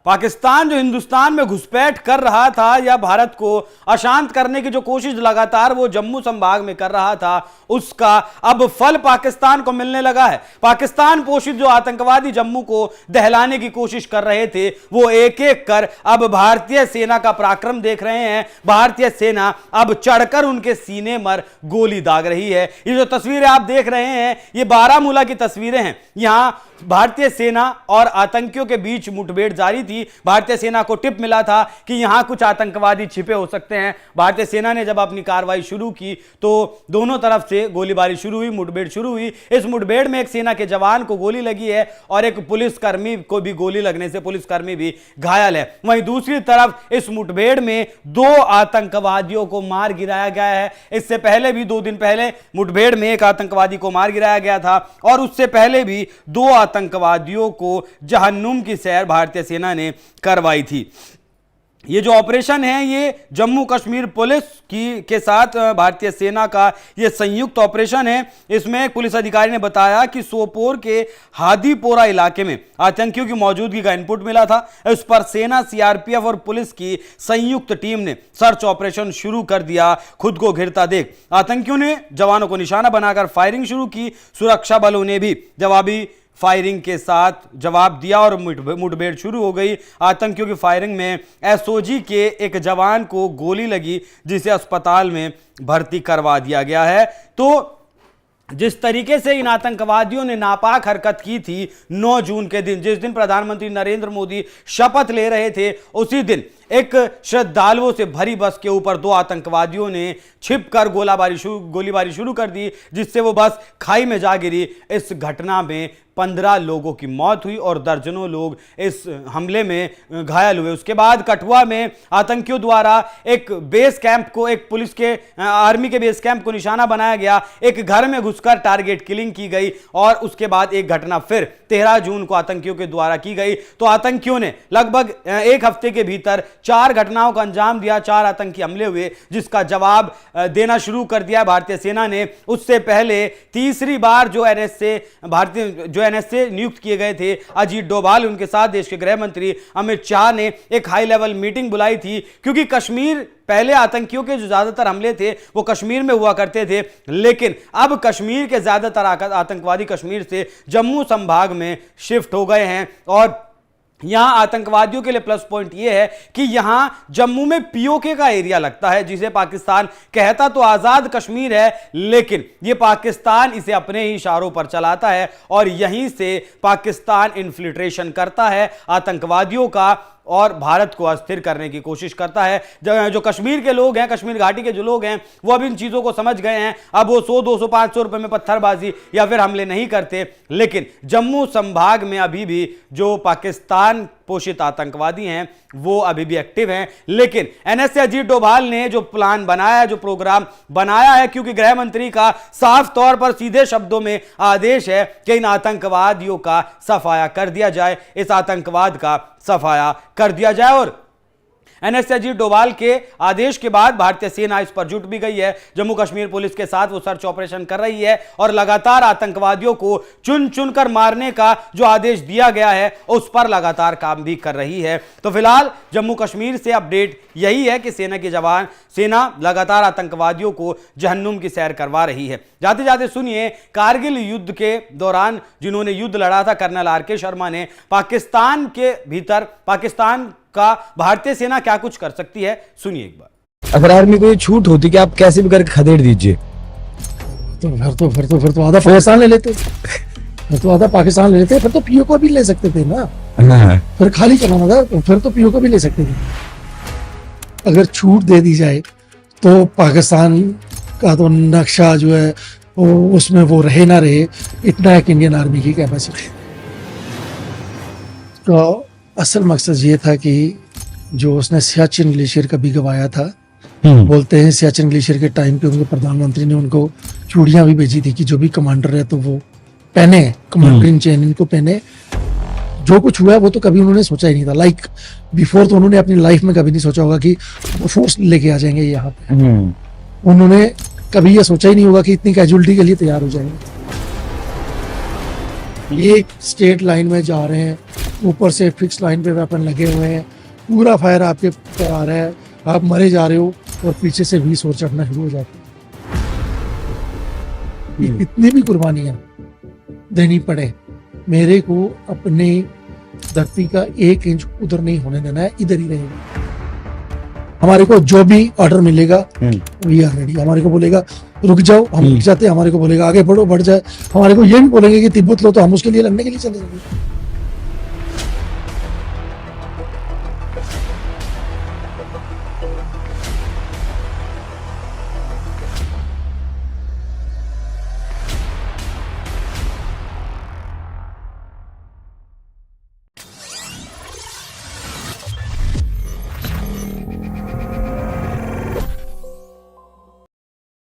पाकिस्तान जो हिंदुस्तान में घुसपैठ कर रहा था या भारत को अशांत करने की जो कोशिश लगातार वो जम्मू संभाग में कर रहा था, उसका अब फल पाकिस्तान को मिलने लगा है। पाकिस्तान पोषित जो आतंकवादी जम्मू को दहलाने की कोशिश कर रहे थे, वो एक एक कर अब भारतीय सेना का पराक्रम देख रहे हैं। भारतीय सेना अब चढ़कर उनके सीने पर गोली दाग रही है। ये जो तस्वीरें आप देख रहे हैं, ये बारामूला की तस्वीरें हैं। यहां भारतीय सेना और आतंकियों के बीच मुठभेड़ जारी थी। भारतीय सेना को टिप मिला था कि यहां कुछ आतंकवादी छिपे हो सकते हैं। भारतीय सेना ने जब अपनी कार्रवाई शुरू की तो दोनों तरफ से गोलीबारी शुरू हुई, मुठभेड़ शुरू हुई। इस मुठभेड़ में एक सेना के जवान को गोली लगी है और एक पुलिसकर्मी को भी गोली लगने से पुलिसकर्मी भी घायल है। वहीं दूसरी तरफ इस मुठभेड़ में 2 आतंकवादियों को मार गिराया गया है। इससे पहले भी 2 दिन पहले मुठभेड़ में एक आतंकवादी को मार गिराया गया था और उससे पहले भी 2 आतंकवादियों को जहन्नुम की सैर भारतीय सेना ने करवाई थी। ये जो ऑपरेशन है, ये जम्मू कश्मीर पुलिस के साथ भारतीय सेना का ये संयुक्त ऑपरेशन है। इसमें एक पुलिस अधिकारी ने बताया कि सोपोर के हादीपोरा इलाके में आतंकियों की मौजूदगी का इनपुट मिला था। इस पर सेना, सीआरपीएफ और पुलिस की संयुक्त टीम ने सर्च ऑपरेशन शुरू कर दिया। खुद को घिरता देख आतंकियों ने जवानों को निशाना बनाकर फायरिंग शुरू की। सुरक्षा बलों ने भी जवाबी फायरिंग के साथ जवाब दिया और मुठभेड़ शुरू हो गई। आतंकियों की फायरिंग में एसओजी के एक जवान को गोली लगी, जिसे अस्पताल में भर्ती करवा दिया गया है। तो जिस तरीके से इन आतंकवादियों ने नापाक हरकत की थी 9 जून के दिन, जिस दिन प्रधानमंत्री नरेंद्र मोदी शपथ ले रहे थे, उसी दिन एक श्रद्धालुओं से भरी बस के ऊपर 2 आतंकवादियों ने छिपकर गोलीबारी शुरू कर दी, जिससे वो बस खाई में जा गिरी। इस घटना में 15 लोगों की मौत हुई और दर्जनों लोग इस हमले में घायल हुए। उसके बाद कठुआ में आतंकियों द्वारा एक बेस कैंप को, एक पुलिस के आर्मी के बेस कैंप को निशाना बनाया गया। एक घर में घुसकर टारगेट किलिंग की गई और उसके बाद एक घटना फिर 13 जून को आतंकियों के द्वारा की गई। तो आतंकियों ने लगभग 1 हफ्ते के भीतर 4 घटनाओं का अंजाम दिया। 4 आतंकी हमले हुए, जिसका जवाब देना शुरू कर दिया भारतीय सेना ने। उससे पहले तीसरी बार जो एनएसए नियुक्त किए गए थे अजीत डोभाल, उनके साथ देश के गृह मंत्री अमित शाह ने एक हाई लेवल मीटिंग बुलाई थी, क्योंकि कश्मीर पहले आतंकियों के जो ज्यादातर हमले थे वो कश्मीर में हुआ करते थे, लेकिन अब कश्मीर के ज्यादातर आतंकवादी कश्मीर से जम्मू संभाग में शिफ्ट हो गए हैं। और यहां आतंकवादियों के लिए प्लस पॉइंट यह है कि यहां जम्मू में पीओके का एरिया लगता है, जिसे पाकिस्तान कहता तो आजाद कश्मीर है, लेकिन यह पाकिस्तान इसे अपने ही इशारों पर चलाता है और यहीं से पाकिस्तान इन्फिल्ट्रेशन करता है आतंकवादियों का और भारत को अस्थिर करने की कोशिश करता है। जो कश्मीर के लोग हैं, कश्मीर घाटी के जो लोग हैं, वो अब इन चीजों को समझ गए हैं। अब वो 100, 200, 500 रुपए में पत्थरबाजी या फिर हमले नहीं करते। लेकिन जम्मू संभाग में अभी भी जो पाकिस्तान पोषित आतंकवादी हैं वो अभी भी एक्टिव हैं। लेकिन एनएसए अजीत डोभाल ने जो प्लान बनाया, जो प्रोग्राम बनाया है, क्योंकि गृह मंत्री का साफ तौर पर सीधे शब्दों में आदेश है कि इन आतंकवादियों का सफाया कर दिया जाए, इस आतंकवाद का सफाया कर दिया जाए। और एनएसए अजीत डोभाल के आदेश के बाद भारतीय सेना इस पर जुट भी गई है। जम्मू कश्मीर पुलिस के साथ वो सर्च ऑपरेशन कर रही है और लगातार आतंकवादियों को चुन चुनकर मारने का जो आदेश दिया गया है उस पर लगातार काम भी कर रही है। तो फिलहाल जम्मू कश्मीर से अपडेट यही है कि सेना लगातार आतंकवादियों को जहन्नुम की सैर करवा रही है। जाते जाते सुनिए, कारगिल युद्ध के दौरान जिन्होंने युद्ध लड़ा था, कर्नल आरके शर्मा ने पाकिस्तान के भीतर पाकिस्तान का भारतीय सेना क्या कुछ कर सकती है, सुनिए एक बार। अगर आर्मी को ये छूट होती कि आप कैसे भी करके खदेड़ दीजिए, तो फिर तो आधा पाकिस्तान ले लेते, फिर तो पीओ को भी ले सकते थे ना। फिर खाली करना था, तो फिर तो पीओ को भी ले सकते थे। अगर छूट दे दी जाए तो पाकिस्तान का तो नक्शा जो है वो उसमें वो रहे ना रहे, इतना एक इंडियन आर्मी की कैपेसिटी। तो असल मकसद ये था कि जो उसने सियाचिन ग्लेशियर कभी गवाया था, बोलते हैं सियाचिन ग्लेशियर के टाइम पे उनके प्रधानमंत्री ने उनको चूड़ियां भी भेजी थी कि जो भी कमांडर है तो वो पहने, कमांडर इन चेन इनको पहने। जो कुछ हुआ है वो तो कभी उन्होंने सोचा ही नहीं था। लाइक बिफोर तो उन्होंने अपनी लाइफ में कभी नहीं सोचा होगा कि वो फोर्स लेके आ जाएंगे यहाँ पे। उन्होंने कभी ये सोचा ही नहीं होगा कि इतनी कैजुअलिटी के लिए तैयार हो जाएंगे। ये स्टेट लाइन में जा रहे हैं, ऊपर से फिक्स लाइन पे वेपन लगे हुए हैं, पूरा फायर आपके ऊपर आ रहा है, आप मरे जा रहे हो और पीछे से 20 और चढ़ना शुरू हो जाते हैं। कितनी भी कुर्बानियां देनी पड़े, मेरे को अपने धरती का 1 इंच उधर नहीं होने देना है, इधर ही रहेगा। हमारे को जो भी ऑर्डर मिलेगा वी आर रेडी। हमारे को बोलेगा रुक जाओ, हम रुक जाते हैं। हमारे को बोलेगा आगे बढ़ो, बढ़ जाए। हमारे को ये भी बोलेंगे कि तिब्बत लो, तो हम उसके लिए लड़ने के लिए चले जाएंगे।